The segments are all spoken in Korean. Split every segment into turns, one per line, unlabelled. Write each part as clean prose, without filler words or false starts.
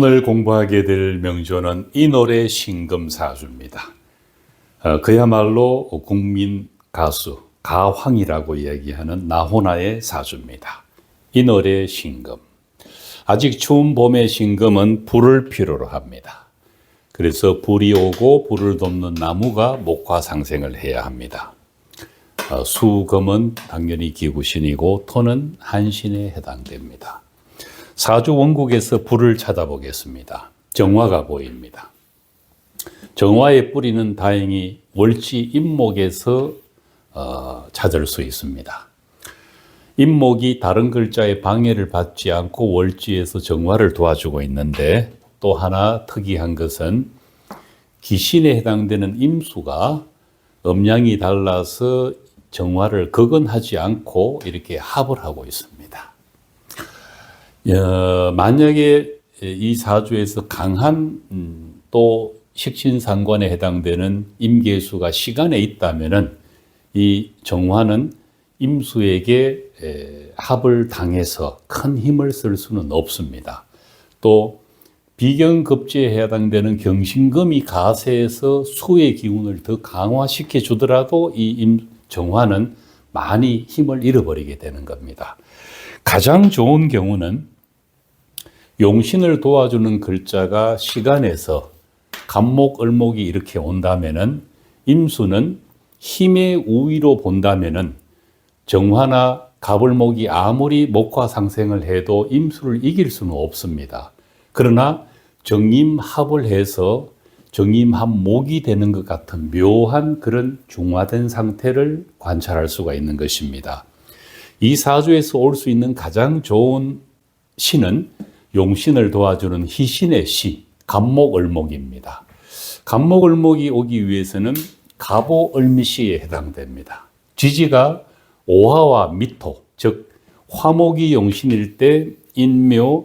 오늘 공부하게 될 명조는 인월의 신금사주입니다. 그야말로 국민 가수, 가황이라고 이야기하는 나훈아의 사주입니다. 인월의 신금. 아직 추운 봄의 신금은 불을 필요로 합니다. 그래서 불이 오고 불을 돕는 나무가 목화상생을 해야 합니다. 수금은 당연히 기구신이고 토는 한신에 해당됩니다. 사주 원국에서 불을 찾아보겠습니다. 정화가 보입니다. 정화의 뿌리는 다행히 월지 임목에서 찾을 수 있습니다. 임목이 다른 글자의 방해를 받지 않고 월지에서 정화를 도와주고 있는데, 또 하나 특이한 것은 기신에 해당되는 임수가 음양이 달라서 정화를 거근하지 않고 이렇게 합을 하고 있습니다. 만약에 이 사주에서 강한 또 식신상관에 해당되는 임계수가 시간에 있다면은 이 정화는 임수에게 합을 당해서 큰 힘을 쓸 수는 없습니다. 또 비경급제에 해당되는 경신금이 가세해서 수의 기운을 더 강화시켜 주더라도 이 정화는 많이 힘을 잃어버리게 되는 겁니다. 가장 좋은 경우는 용신을 도와주는 글자가 시간에서 갑목, 을목이 이렇게 온다면은 임수는 힘의 우위로 본다면은 정화나 갑을목이 아무리 목화상생을 해도 임수를 이길 수는 없습니다. 그러나 정임합을 해서 정임합목이 되는 것 같은 묘한 그런 중화된 상태를 관찰할 수가 있는 것입니다. 이 사주에서 올 수 있는 가장 좋은 신은 용신을 도와주는 희신의 시, 갑목을목입니다. 갑목을목이 오기 위해서는 갑오을미시에 해당됩니다. 지지가 오화와 미토, 즉 화목이 용신일 때 인묘,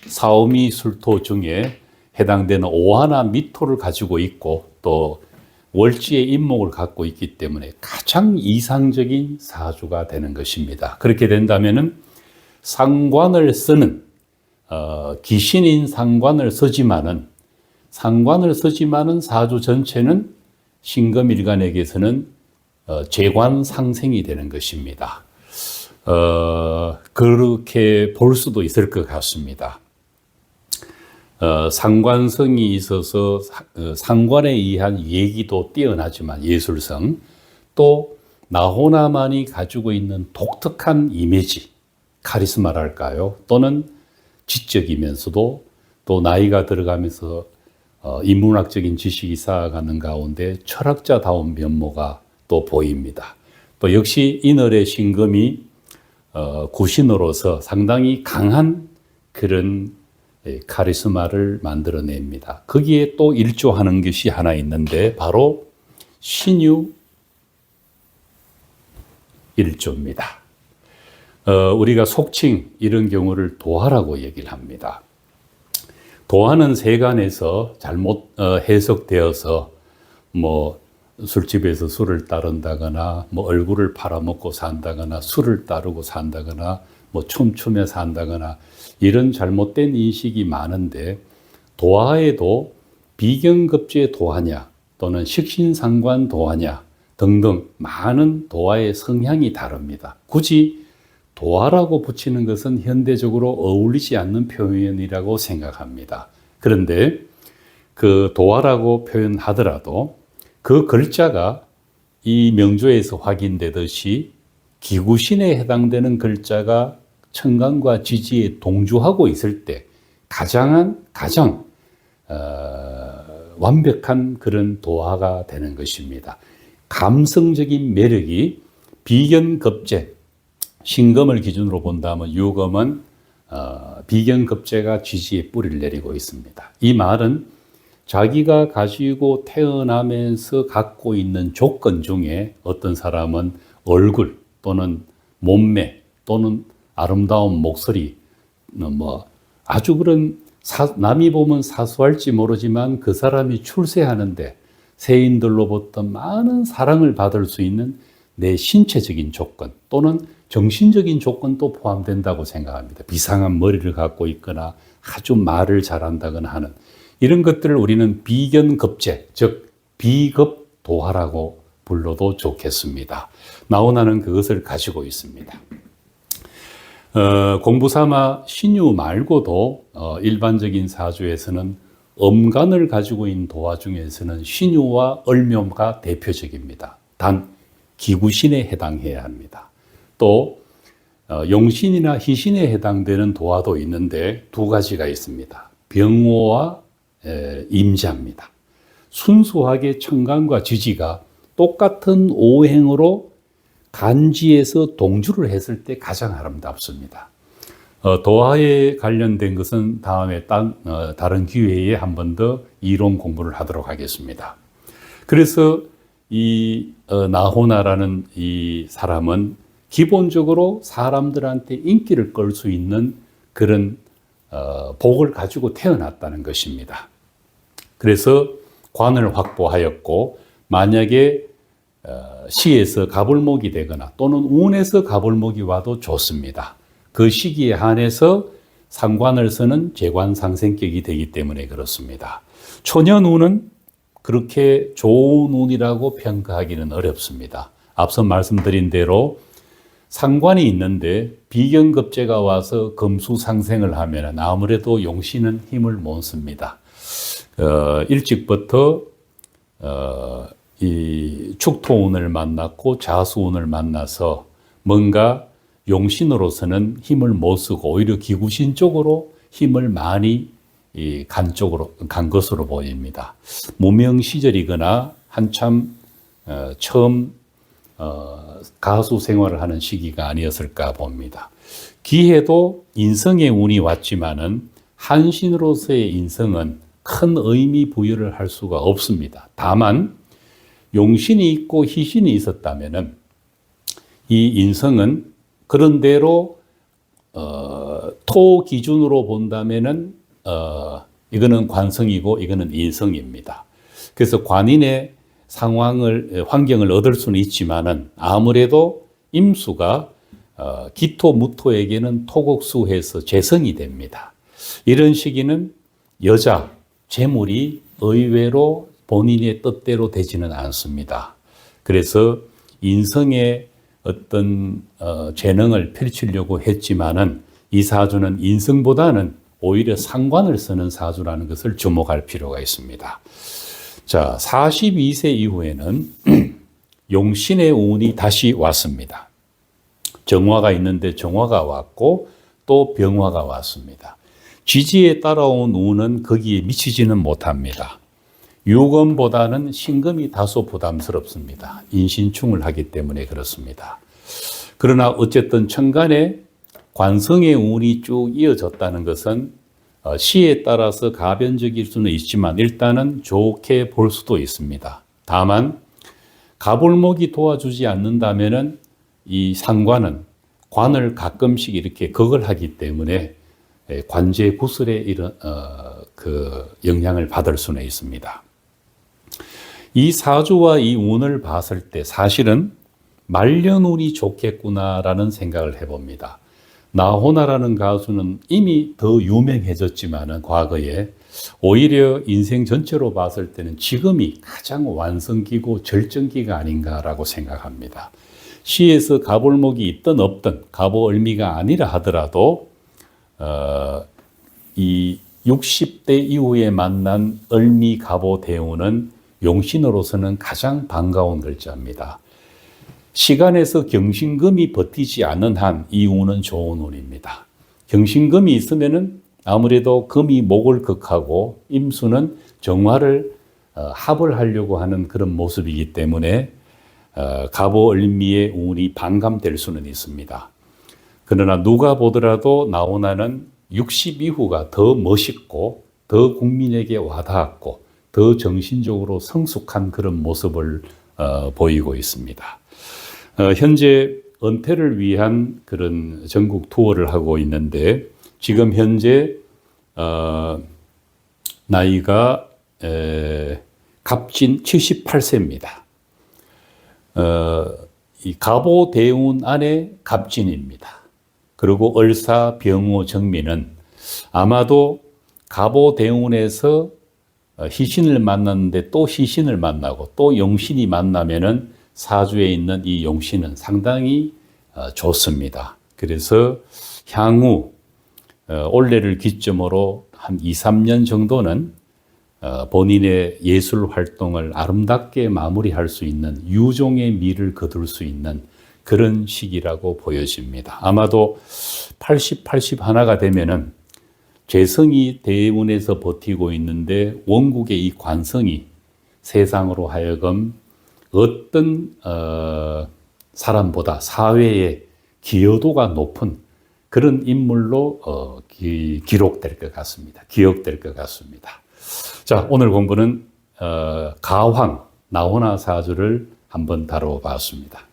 사오미, 술토 중에 해당되는 오화나 미토를 가지고 있고 또 월지의 임목을 갖고 있기 때문에 가장 이상적인 사주가 되는 것입니다. 그렇게 된다면은 상관을 쓰는 기신인 상관을 쓰지만은 사주 전체는 신금일간에게서는 재관상생이 되는 것입니다. 그렇게 볼 수도 있을 것 같습니다. 상관성이 있어서 상관에 의한 얘기도 뛰어나지만 예술성, 또 나훈아만이 가지고 있는 독특한 이미지, 카리스마랄까요? 또는 지적이면서도 또 나이가 들어가면서 인문학적인 지식이 쌓아가는 가운데 철학자다운 면모가 또 보입니다. 또 역시 인월의 신금이 구신으로서 상당히 강한 그런 카리스마를 만들어냅니다. 거기에 또 일조하는 것이 하나 있는데 바로 신유 일조입니다. 우리가 속칭 이런 경우를 도화라고 얘기를 합니다. 도화는 세간에서 잘못 해석되어서 술집에서 술을 따른다거나 얼굴을 팔아먹고 산다거나 술을 따르고 산다거나 춤추며 산다거나 이런 잘못된 인식이 많은데, 도화에도 비경급제 도화냐 또는 식신상관 도화냐 등등 많은 도화의 성향이 다릅니다. 굳이 도화라고 붙이는 것은 현대적으로 어울리지 않는 표현이라고 생각합니다. 그런데 그 도화라고 표현하더라도 그 글자가 이 명조에서 확인되듯이 기구신에 해당되는 글자가 천간과 지지에 동조하고 있을 때 가장 완벽한 그런 도화가 되는 것입니다. 감성적인 매력이 비견급제, 신금을 기준으로 본다면 유금은 비견급제가 지지에 뿌리를 내리고 있습니다. 이 말은 자기가 가지고 태어나면서 갖고 있는 조건 중에 어떤 사람은 얼굴 또는 몸매 또는 아름다운 목소리, 아주 그런 남이 보면 사소할지 모르지만 그 사람이 출세하는데 세인들로부터 많은 사랑을 받을 수 있는 내 신체적인 조건 또는 정신적인 조건도 포함된다고 생각합니다. 비상한 머리를 갖고 있거나 아주 말을 잘한다거나 하는 이런 것들을 우리는 비견급제, 즉 비급도화라고 불러도 좋겠습니다. 나오나는 그것을 가지고 있습니다. 공부 삼아 신유 말고도 일반적인 사주에서는 엄간을 가지고 있는 도화 중에서는 신유와 을묘가 대표적입니다. 단 기구신에 해당해야 합니다. 또 용신이나 희신에 해당되는 도화도 있는데 두 가지가 있습니다. 병호와 임자입니다. 순수하게 천간과 지지가 똑같은 오행으로 간지에서 동주를 했을 때 가장 아름답습니다. 도화에 관련된 것은 다음에 다른 기회에 한 번 더 이론 공부를 하도록 하겠습니다. 그래서 이 나호나라는 이 사람은 기본적으로 사람들한테 인기를 끌 수 있는 그런 복을 가지고 태어났다는 것입니다. 그래서 관을 확보하였고 만약에 시에서 가불목이 되거나 또는 운에서 가불목이 와도 좋습니다. 그 시기에 한해서 상관을 쓰는 재관상생격이 되기 때문에 그렇습니다. 초년운은 그렇게 좋은 운이라고 평가하기는 어렵습니다. 앞서 말씀드린 대로 상관이 있는데 비견급제가 와서 금수상생을 하면 아무래도 용신은 힘을 못 씁니다. 일찍부터 이 축토운을 만났고 자수운을 만나서 뭔가 용신으로서는 힘을 못 쓰고 오히려 기구신 쪽으로 힘을 많이 간 것으로 보입니다. 무명 시절이거나 한참 처음 가수 생활을 하는 시기가 아니었을까 봅니다. 기해도 인성의 운이 왔지만은 한신으로서의 인성은 큰 의미 부여를 할 수가 없습니다. 다만 용신이 있고 희신이 있었다면은 이 인성은 그런대로 토 기준으로 본다면은 이거는 관성이고 이거는 인성입니다. 그래서 관인의 환경을 얻을 수는 있지만은 아무래도 임수가 기토 무토에게는 토국수해서 재성이 됩니다. 이런 시기는 여자, 재물이 의외로 본인의 뜻대로 되지는 않습니다. 그래서 인성의 어떤 재능을 펼치려고 했지만은 이 사주는 인성보다는 오히려 상관을 쓰는 사주라는 것을 주목할 필요가 있습니다. 자, 42세 이후에는 용신의 운이 다시 왔습니다. 정화가 있는데 정화가 왔고 또 병화가 왔습니다. 지지에 따라온 운은 거기에 미치지는 못합니다. 유금보다는 신금이 다소 부담스럽습니다. 인신충을 하기 때문에 그렇습니다. 그러나 어쨌든 천간에 관성의 운이 쭉 이어졌다는 것은 시에 따라서 가변적일 수는 있지만 일단은 좋게 볼 수도 있습니다. 다만 가불목이 도와주지 않는다면은 이 상관은 관을 가끔씩 이렇게 극을 하기 때문에 관제 구설에 이런 영향을 받을 수는 있습니다. 이 사주와 이 운을 봤을 때 사실은 말년운이 좋겠구나라는 생각을 해봅니다. 나호나라는 가수는 이미 더 유명해졌지만은 과거에 오히려 인생 전체로 봤을 때는 지금이 가장 완성기고 절정기가 아닌가라고 생각합니다. 시에서 가불목이 있든 없든 가보을미가 아니라 하더라도 이 60대 이후에 만난 을미 가보 대운은 용신으로서는 가장 반가운 글자입니다. 시간에서 경신금이 버티지 않는 한 이 운은 좋은 운입니다. 경신금이 있으면은 아무래도 금이 목을 극하고 임수는 정화를 합을 하려고 하는 그런 모습이기 때문에 가보을미의 운이 반감될 수는 있습니다. 그러나 누가 보더라도 나오나는 60 이후가 더 멋있고 더 국민에게 와닿았고 더 정신적으로 성숙한 그런 모습을 보이고 있습니다. 현재 은퇴를 위한 그런 전국 투어를 하고 있는데 지금 현재 나이가 갑진 78세입니다. 이 갑오 대운 안에 갑진입니다. 그리고 을사 병호 정미는 아마도 갑오 대운에서 희신을 만났는데 또 희신을 만나고 또 용신이 만나면은 사주에 있는 이 용신은 상당히 좋습니다. 그래서 향후 올해를 기점으로 한 2, 3년 정도는 본인의 예술 활동을 아름답게 마무리할 수 있는 유종의 미를 거둘 수 있는 그런 시기라고 보여집니다. 아마도 80, 80 하나가 되면은 재성이 대운에서 버티고 있는데 원국의 이 관성이 세상으로 하여금 어떤 사람보다 사회의 기여도가 높은 그런 인물로 기록될 것 같습니다. 기억될 것 같습니다. 자, 오늘 공부는 가황, 나훈아 사주를 한번 다뤄봤습니다.